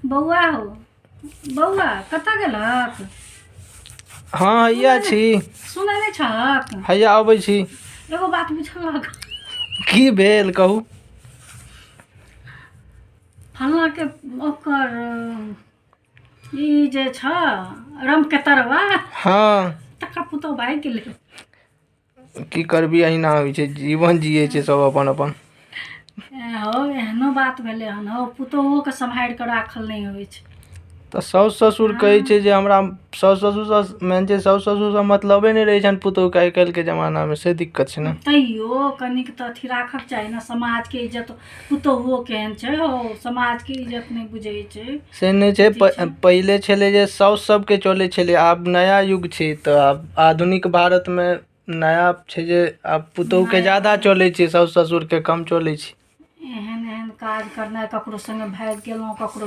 बौआ हो, बौआ कतऽ गेलक? हाँ हैया छी। सुनै नहि छहक? हैया अबै छी। एगो बात बुझलक? की भेल कहू। फल्लाँ के ओकर ई जे छ रमकेतरवा हाँ तकर पुतहु भागि गेलै। की करबी, अहिना होइ छै, जीवन जियै छै सब अपन अपन। हो एहनो बात भेलै हन हो, पुतहुओके सम्हारि कऽ राखल नहि होइ छै। तऽ साउस ससुर कहै छै जे हमरा साउस ससुरसँ मेन छै, साउस ससुरसँ मतलबे नहि रहै छनि पुतहुके आइ काल्हिके जमानामे, से दिक्कत छै ने। तैयो कनिक तऽ अथी राखक चाही ने, समाजके इज्जत। पुतहुओ केहन छै हो, समाजके इज्जत नहि बुझै छै। से नहि छै, अथी छै। पहिले छलै जे साउस सबके चलै छलै, आब नया युग छै तऽ आब आधुनिक भारतमे नया छै जे आब पुतहुके ज्यादा चलै छै, साउस ससुरके कम चलै छै। एहन एहन काज करनाइ, ककरो सङ्गे भागि गेलहुँ, ककरो